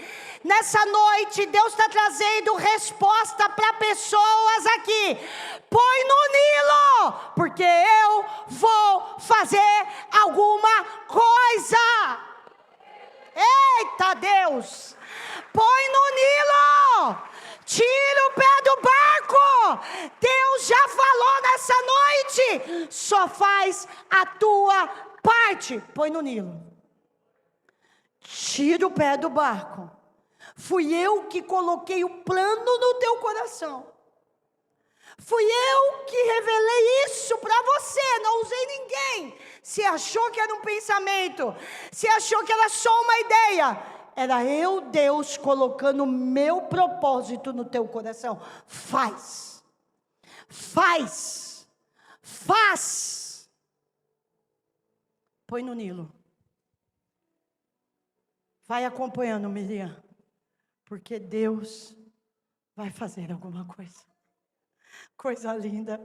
Nessa noite, Deus está trazendo resposta para pessoas aqui. Põe no Nilo, porque eu vou fazer alguma coisa. Eita Deus! Põe no Nilo, tira o pé do barco. Deus já falou nessa noite, só faz a tua parte. Põe no Nilo, tira o pé do barco. Fui eu que coloquei o plano no teu coração. Fui eu que revelei isso para você, não usei ninguém. Se achou que era um pensamento, se achou que era só uma ideia, era eu, Deus, colocando o meu propósito no teu coração. Faz, faz, faz. Põe no Nilo. Vai acompanhando, Miriam, porque Deus vai fazer alguma coisa. Coisa linda.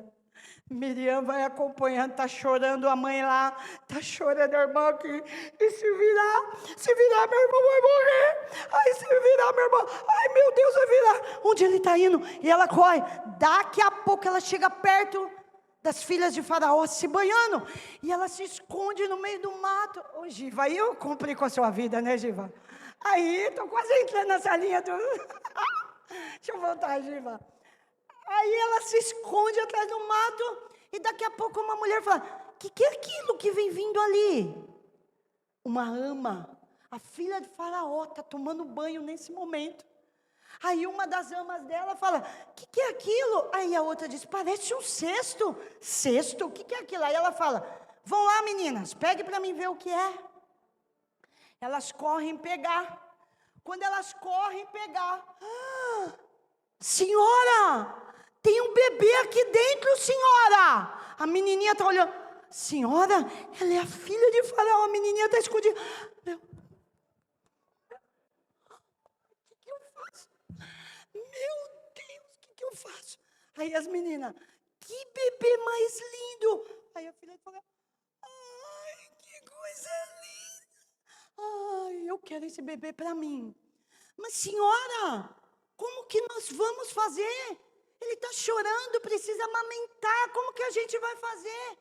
Miriam vai acompanhando, está chorando a mãe lá, está chorando a irmã aqui. E se virar meu irmão vai morrer. Ai, se virar meu irmão, ai meu Deus, vai virar. Onde ele está indo? E ela corre. Daqui a pouco ela chega perto das filhas de Faraó se banhando. E ela se esconde no meio do mato. Ô Giva, aí eu cumpri com a sua vida, né, Giva? Aí, estou quase entrando nessa linha do... Deixa eu voltar, Giva. Aí ela se esconde atrás do mato, e daqui a pouco uma mulher fala: que é aquilo que vem vindo ali? Uma ama, a filha de Faraó, está tomando banho nesse momento. Aí uma das amas dela fala: que é aquilo? Aí a outra diz: parece um cesto. Cesto? O que é aquilo? Aí ela fala: vão lá, meninas, pegue para mim ver o que é. Elas correm pegar. Quando elas correm pegar, senhora, tem um bebê aqui dentro, senhora. A menininha está olhando: senhora, ela é a filha de Faraó. A menininha está escondida. O que eu faço? Meu Deus, o que eu faço? Aí as meninas: que bebê mais lindo. Aí a filha fala: ai, que coisa linda. Ai, eu quero esse bebê para mim. Mas senhora, como que nós vamos fazer? Ele está chorando, precisa amamentar. Como que a gente vai fazer?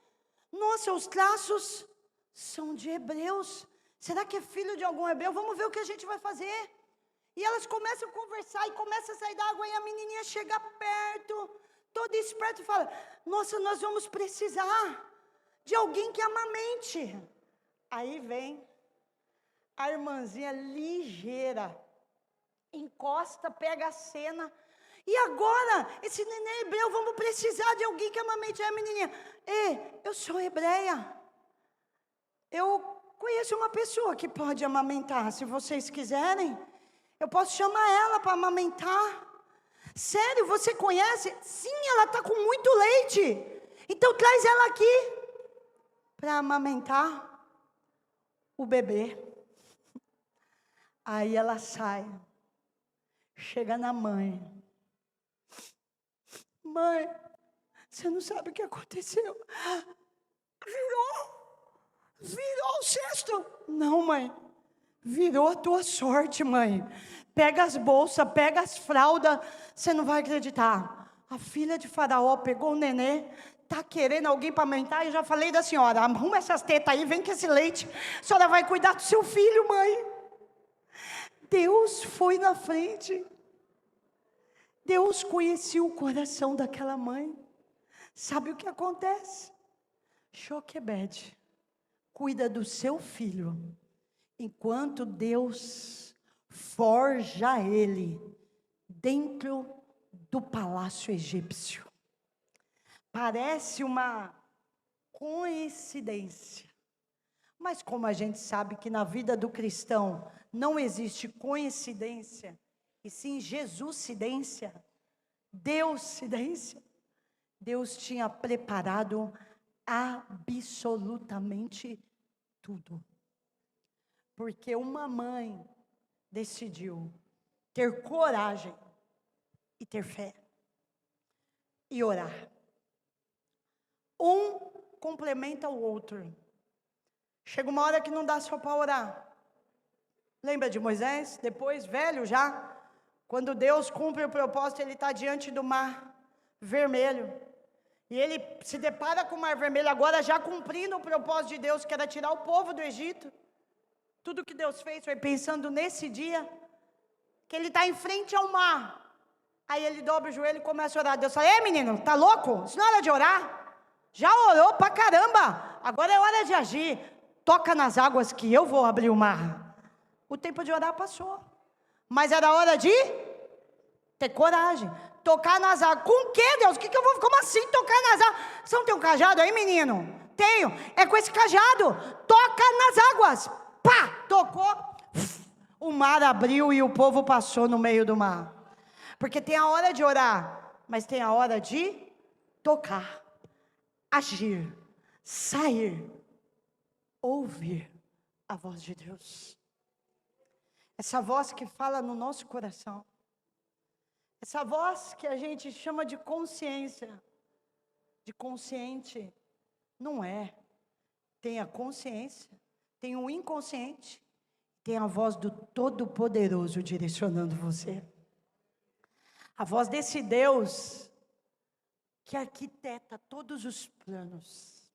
Nossa, os traços são de hebreus. Será que é filho de algum hebreu? Vamos ver o que a gente vai fazer. E elas começam a conversar e começam a sair da água. E a menininha chega perto, toda esperta, e fala: nossa, nós vamos precisar de alguém que amamente. Aí vem a irmãzinha ligeira, encosta, pega a cena. E agora, esse neném hebreu, vamos precisar de alguém que amamente. Aí a menininha: eu sou hebreia. Eu conheço uma pessoa que pode amamentar. Se vocês quiserem, eu posso chamar ela para amamentar. Sério, você conhece? Sim, ela está com muito leite. Então traz ela aqui para amamentar o bebê. Aí ela sai, chega na mãe: mãe, você não sabe o que aconteceu. Virou o cesto. Não, mãe, virou a tua sorte, mãe. Pega as bolsas, pega as fraldas, você não vai acreditar. A filha de Faraó pegou o nenê, está querendo alguém para amamentar. Eu já falei da senhora: arruma essas tetas aí, vem com esse leite, a senhora vai cuidar do seu filho, mãe. Deus foi na frente. Deus conhecia o coração daquela mãe. Sabe o que acontece? Joquebede cuida do seu filho, enquanto Deus forja ele dentro do palácio egípcio. Parece uma coincidência, mas como a gente sabe que na vida do cristão não existe coincidência, e sim Jesuscidência, Deuscidência, Deus tinha preparado absolutamente tudo. Porque uma mãe decidiu ter coragem e ter fé e orar. Um complementa o outro. Chega uma hora que não dá só para orar. Lembra de Moisés? Depois, velho já, quando Deus cumpre o propósito, ele está diante do mar vermelho. E ele se depara com o mar vermelho agora, já cumprindo o propósito de Deus, que era tirar o povo do Egito. Tudo que Deus fez foi pensando nesse dia, que ele está em frente ao mar. Aí ele dobra o joelho e começa a orar. Deus fala: ei, menino, tá louco? Isso não é hora de orar? Já orou pra caramba, agora é hora de agir. Toca nas águas que eu vou abrir o mar. O tempo de orar passou, mas era hora de ter coragem. Tocar nas águas. Com o que, Deus? Como assim tocar nas águas? Você não tem um cajado aí, menino? Tenho. É com esse cajado. Toca nas águas. Pá! Tocou. O mar abriu e o povo passou no meio do mar. Porque tem a hora de orar, mas tem a hora de tocar, agir, sair, ouvir a voz de Deus. Essa voz que fala no nosso coração. Essa voz que a gente chama de consciência, de consciente, não é. Tem a consciência, tem o inconsciente, tem a voz do Todo-Poderoso direcionando você. A voz desse Deus que arquiteta todos os planos.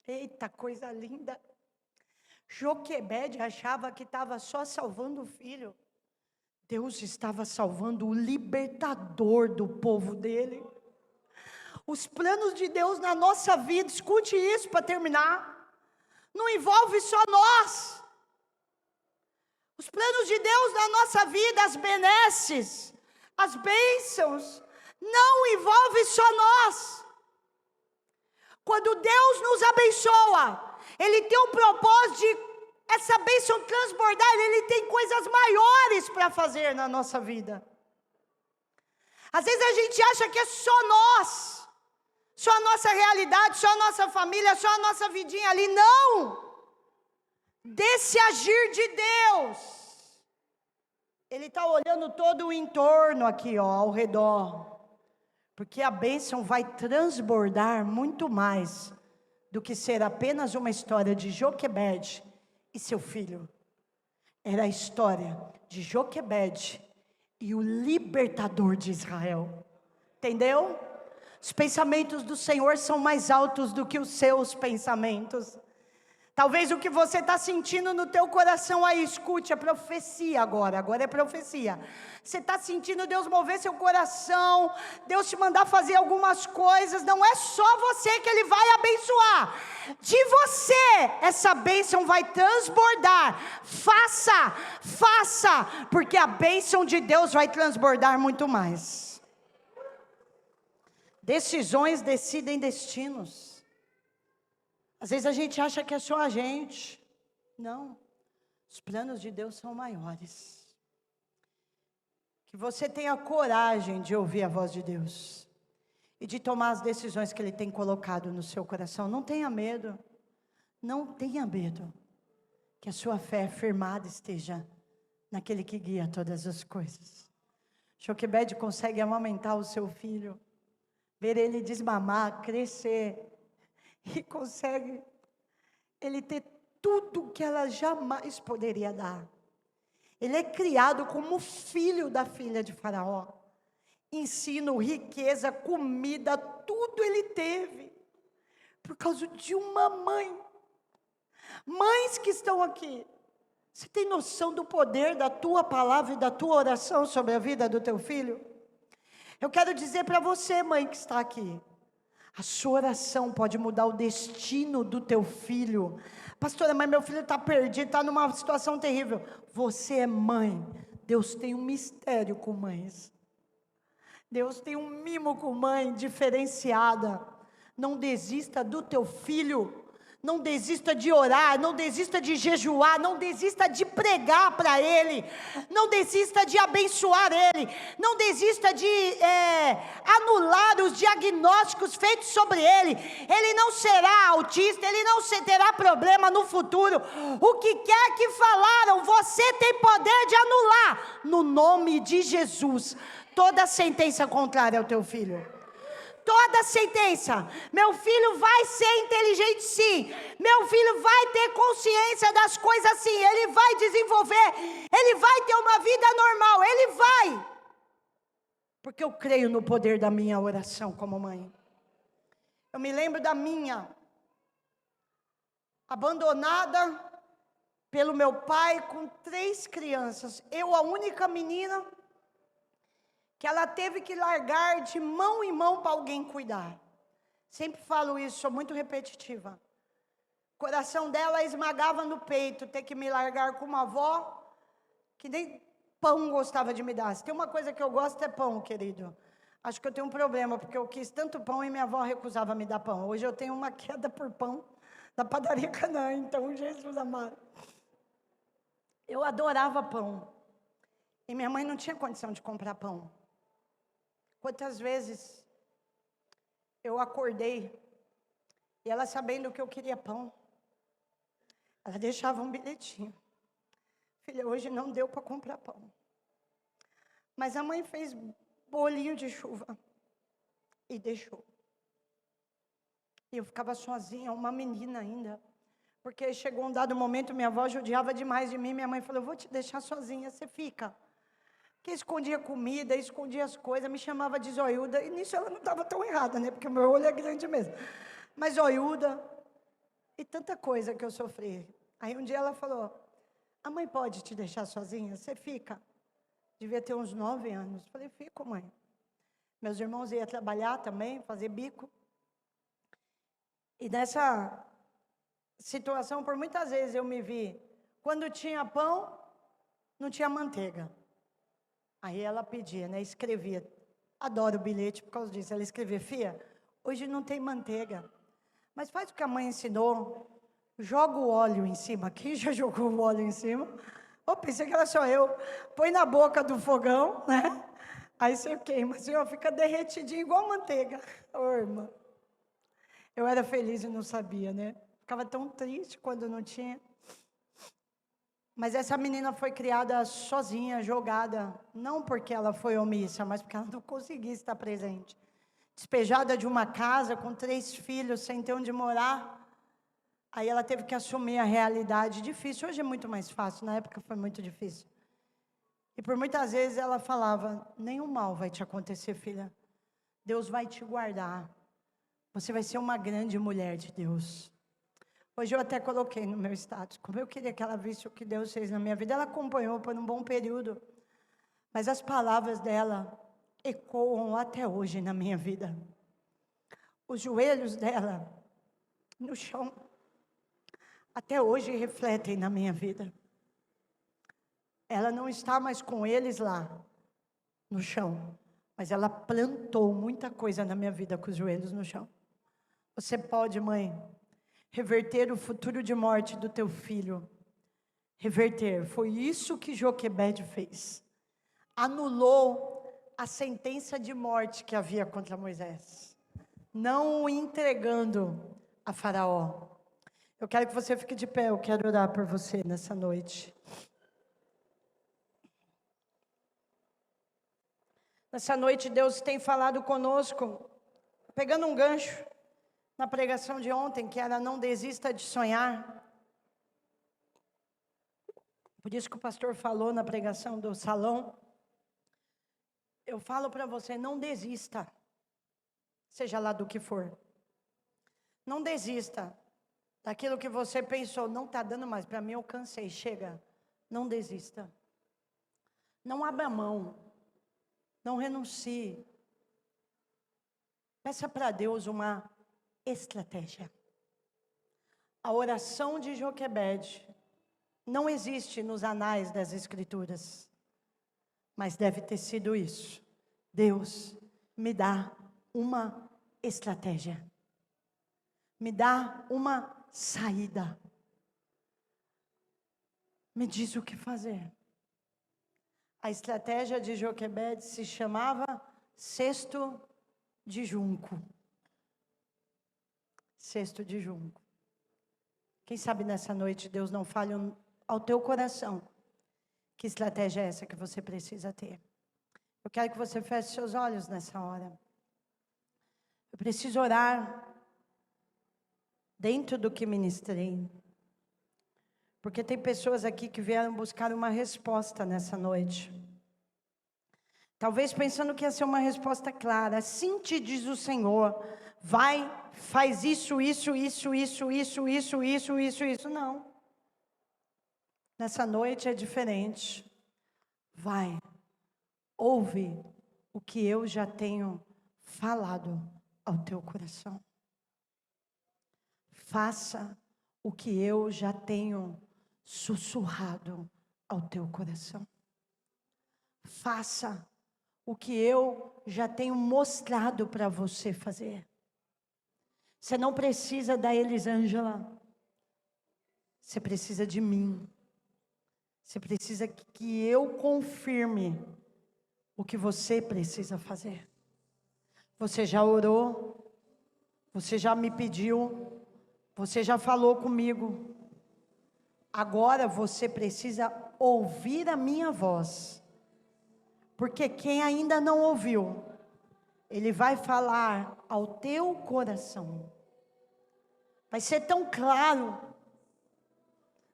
Eita, coisa linda. Joquebede achava que estava só salvando o filho. Deus estava salvando o libertador do povo dele. Os planos de Deus na nossa vida, escute isso para terminar, não envolve só nós. Os planos de Deus na nossa vida, as benesses, as bênçãos, não envolve só nós. Quando Deus nos abençoa, Ele tem um propósito de essa bênção transbordar, Ele tem coisas maiores para fazer na nossa vida. Às vezes a gente acha que é só nós, só a nossa realidade, só a nossa família, só a nossa vidinha ali. Não! Desse agir de Deus, Ele está olhando todo o entorno aqui, ó, ao redor. Porque a bênção vai transbordar muito mais do que ser apenas uma história de Joquebede e seu filho. Era a história de Joquebede e o libertador de Israel. Entendeu? Os pensamentos do Senhor são mais altos do que os seus pensamentos. Talvez o que você está sentindo no teu coração aí, escute, é profecia agora é profecia. Você está sentindo Deus mover seu coração, Deus te mandar fazer algumas coisas, não é só você que Ele vai abençoar. De você, essa bênção vai transbordar. Faça, porque a bênção de Deus vai transbordar muito mais. Decisões decidem destinos. Às vezes a gente acha que é só a gente. Não. Os planos de Deus são maiores. Que você tenha coragem de ouvir a voz de Deus. E de tomar as decisões que Ele tem colocado no seu coração. Não tenha medo. Não tenha medo. Que a sua fé firmada esteja naquele que guia todas as coisas. Joquebede consegue amamentar o seu filho. Ver ele desmamar, crescer. E consegue ele ter tudo que ela jamais poderia dar. Ele é criado como filho da filha de Faraó. Ensino, riqueza, comida, tudo ele teve. Por causa de uma mãe. Mães que estão aqui. Você tem noção do poder da tua palavra e da tua oração sobre a vida do teu filho? Eu quero dizer para você, mãe que está aqui. A sua oração pode mudar o destino do teu filho. Pastora, mas meu filho está perdido, está numa situação terrível. Você é mãe. Deus tem um mistério com mães. Deus tem um mimo com mãe diferenciada. Não desista do teu filho. Não desista de orar, não desista de jejuar, não desista de pregar para ele, não desista de abençoar ele, não desista de anular os diagnósticos feitos sobre ele. Ele não será autista, ele não terá problema no futuro. O que quer que falaram, você tem poder de anular, no nome de Jesus, toda sentença contrária ao teu filho. Toda sentença. Meu filho vai ser inteligente sim. Meu filho vai ter consciência das coisas sim. Ele vai desenvolver. Ele vai ter uma vida normal. Ele vai. Porque eu creio no poder da minha oração como mãe. Eu me lembro da minha. Abandonada pelo meu pai com 3 crianças. Eu, a única menina que ela teve que largar de mão em mão para alguém cuidar. Sempre falo isso, sou muito repetitiva. O coração dela esmagava no peito, ter que me largar com uma avó, que nem pão gostava de me dar. Se tem uma coisa que eu gosto é pão, querido. Acho que eu tenho um problema, porque eu quis tanto pão e minha avó recusava me dar pão. Hoje eu tenho uma queda por pão da padaria Canaã, então Jesus amado. Eu adorava pão. E minha mãe não tinha condição de comprar pão. Quantas vezes eu acordei e ela sabendo que eu queria pão, ela deixava um bilhetinho. Filha, hoje não deu para comprar pão. Mas a mãe fez bolinho de chuva e deixou. E eu ficava sozinha, uma menina ainda. Porque chegou um dado momento, minha avó judiava demais de mim. Minha mãe falou, eu vou te deixar sozinha, você fica. Que escondia comida, escondia as coisas, me chamava de zoiuda, e nisso ela não estava tão errada, né, porque o meu olho é grande mesmo, mas zoiuda, e tanta coisa que eu sofri. Aí um dia ela falou, a mãe pode te deixar sozinha? Você fica? Devia ter uns 9 anos. Falei, fico, mãe. Meus irmãos iam trabalhar também, fazer bico. E nessa situação, por muitas vezes eu me vi, quando tinha pão, não tinha manteiga. Aí ela pedia, né, escrevia. Adoro o bilhete por causa disso. Ela escrevia, filha, hoje não tem manteiga. Mas faz o que a mãe ensinou, joga o óleo em cima. Quem já jogou o óleo em cima? Oh, pensei que era só eu. Põe na boca do fogão, né? Aí você queima, assim, ó, fica derretidinho igual manteiga. Ô, irmã. Eu era feliz e não sabia, né? Ficava tão triste quando não tinha. Mas essa menina foi criada sozinha, jogada. Não porque ela foi omissa, mas porque ela não conseguia estar presente. Despejada de uma casa com 3 filhos, sem ter onde morar. Aí ela teve que assumir a realidade. Difícil, hoje é muito mais fácil, na época foi muito difícil. E por muitas vezes ela falava, nenhum mal vai te acontecer, filha. Deus vai te guardar. Você vai ser uma grande mulher de Deus. Hoje eu até coloquei no meu status, como eu queria que ela visse o que Deus fez na minha vida. Ela acompanhou por um bom período. Mas as palavras dela ecoam até hoje na minha vida. Os joelhos dela no chão até hoje refletem na minha vida. Ela não está mais com eles lá no chão, mas ela plantou muita coisa na minha vida com os joelhos no chão. Você pode, mãe, reverter o futuro de morte do teu filho. Reverter. Foi isso que Joquebede fez. Anulou a sentença de morte que havia contra Moisés, não o entregando a Faraó. Eu quero que você fique de pé, eu quero orar por você nessa noite. Nessa noite Deus tem falado conosco, pegando um gancho na pregação de ontem, que era não desista de sonhar. Por isso que o pastor falou na pregação do salão. Eu falo para você, não desista, seja lá do que for. Não desista daquilo que você pensou, não está dando mais para mim, eu cansei, chega. Não desista. Não abra mão. Não renuncie. Peça para Deus uma estratégia. A oração de Joquebede não existe nos anais das Escrituras, mas deve ter sido isso. Deus, me dá uma estratégia. Me dá uma saída. Me diz o que fazer. A estratégia de Joquebede se chamava cesto de junco. Cesto de junco. Quem sabe nessa noite Deus não fale ao teu coração. Que estratégia é essa que você precisa ter? Eu quero que você feche seus olhos nessa hora. Eu preciso orar dentro do que ministrei. Porque tem pessoas aqui que vieram buscar uma resposta nessa noite. Talvez pensando que ia ser uma resposta clara. Assim te diz o Senhor. Vai, faz isso. Não. Nessa noite é diferente. Vai, ouve o que eu já tenho falado ao teu coração. Faça o que eu já tenho sussurrado ao teu coração. Faça o que eu já tenho mostrado para você fazer. Você não precisa da Elisângela. Você precisa de mim. Você precisa que eu confirme o que você precisa fazer. Você já orou. Você já me pediu. Você já falou comigo. Agora você precisa ouvir a minha voz. Porque quem ainda não ouviu, ele vai falar ao teu coração. Vai ser tão claro.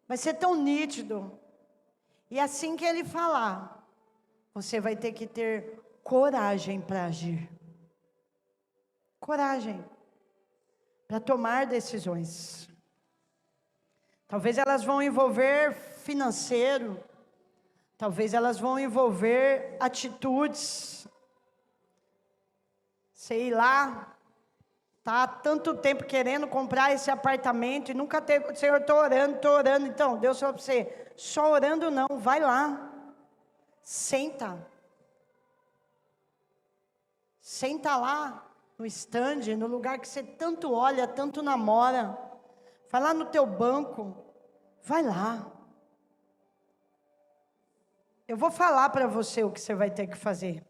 Vai ser tão nítido. E assim que ele falar, você vai ter que ter coragem para agir. Coragem para tomar decisões. Talvez elas vão envolver financeiro. Talvez elas vão envolver atitudes. Você ir lá, tá há tanto tempo querendo comprar esse apartamento e nunca teve. Senhor, estou orando. Então, Deus falou para você, só orando não, vai lá. Senta lá no stand, no lugar que você tanto olha, tanto namora. Vai lá no teu banco, vai lá. Eu vou falar para você o que você vai ter que fazer.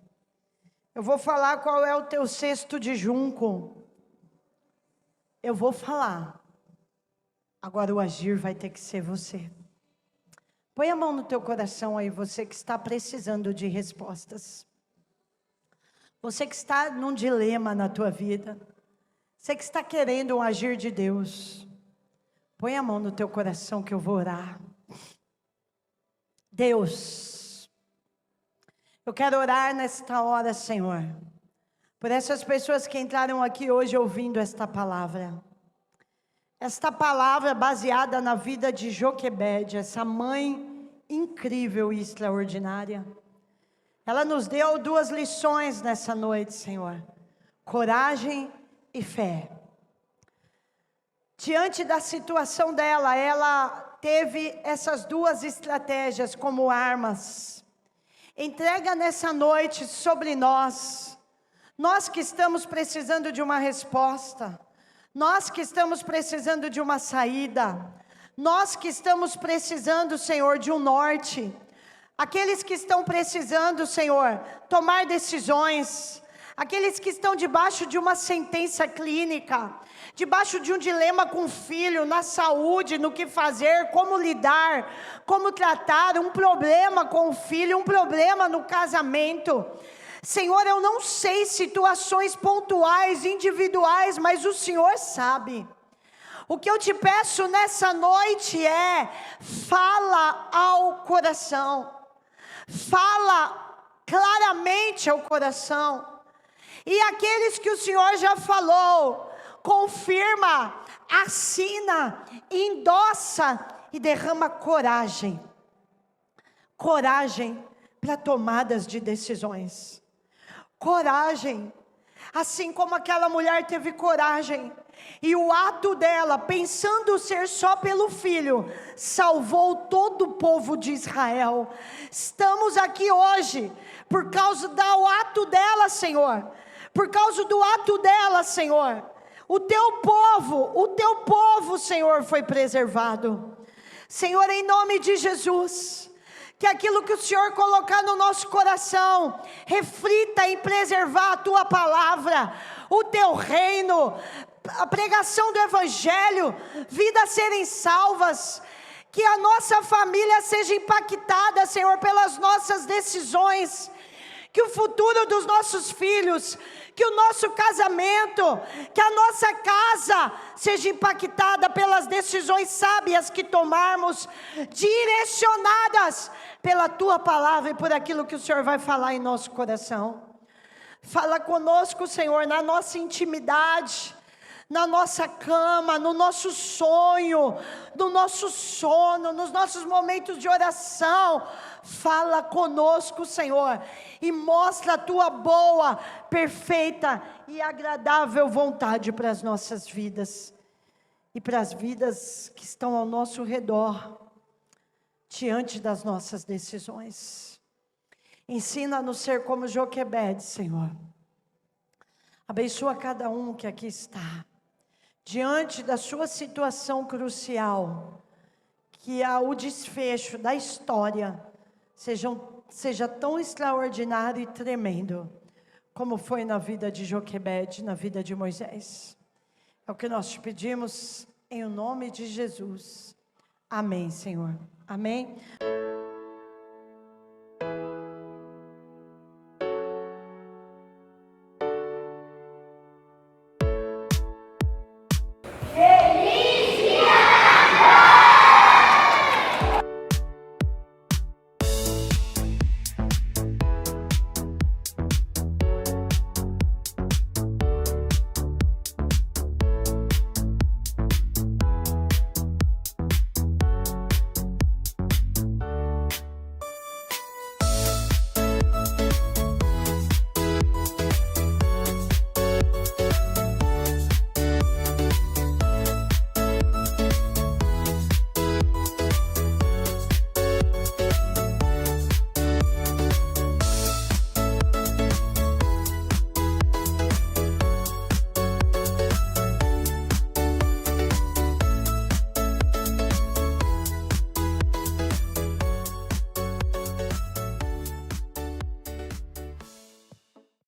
Eu vou falar qual é o teu cesto de junco. Eu vou falar. Agora o agir vai ter que ser você. Põe a mão no teu coração aí, você que está precisando de respostas. Você que está num dilema na tua vida. Você que está querendo um agir de Deus. Põe a mão no teu coração que eu vou orar. Deus, eu quero orar nesta hora, Senhor, por essas pessoas que entraram aqui hoje ouvindo esta palavra. Esta palavra baseada na vida de Joquebede, essa mãe incrível e extraordinária. Ela nos deu 2 lições nessa noite, Senhor. Coragem e fé. Diante da situação dela, ela teve essas 2 estratégias como armas. Entrega nessa noite sobre nós que estamos precisando de uma resposta, nós que estamos precisando de uma saída, nós que estamos precisando, Senhor, de um norte, aqueles que estão precisando, Senhor, tomar decisões, aqueles que estão debaixo de uma sentença clínica, debaixo de um dilema com o filho, na saúde, no que fazer, como lidar, como tratar, um problema com o filho, um problema no casamento. Senhor, eu não sei situações pontuais, individuais, mas o Senhor sabe. O que eu te peço nessa noite é, fala ao coração, fala claramente ao coração. E aqueles que o Senhor já falou, confirma, assina, endossa e derrama coragem. Coragem para tomadas de decisões. Coragem, assim como aquela mulher teve coragem. E o ato dela, pensando ser só pelo filho, salvou todo o povo de Israel. Estamos aqui hoje por causa do ato dela, Senhor. Por causa do ato dela, Senhor. O teu povo, Senhor, foi preservado. Senhor, em nome de Jesus, que aquilo que o Senhor colocar no nosso coração, reflita em preservar a tua palavra, o teu reino, a pregação do evangelho, vidas serem salvas, que a nossa família seja impactada, Senhor, pelas nossas decisões, que o futuro dos nossos filhos, que o nosso casamento, que a nossa casa seja impactada pelas decisões sábias que tomarmos, direcionadas pela tua palavra e por aquilo que o Senhor vai falar em nosso coração. Fala conosco, Senhor, na nossa intimidade, na nossa cama, no nosso sonho, no nosso sono, nos nossos momentos de oração. Fala conosco, Senhor, e mostra a tua boa, perfeita e agradável vontade para as nossas vidas e para as vidas que estão ao nosso redor, diante das nossas decisões. Ensina-nos a ser como Joquebede, Senhor. Abençoa cada um que aqui está, diante da sua situação crucial, que o desfecho da história seja tão extraordinário e tremendo, como foi na vida de Joquebede, na vida de Moisés. É o que nós te pedimos, em nome de Jesus. Amém, Senhor. Amém.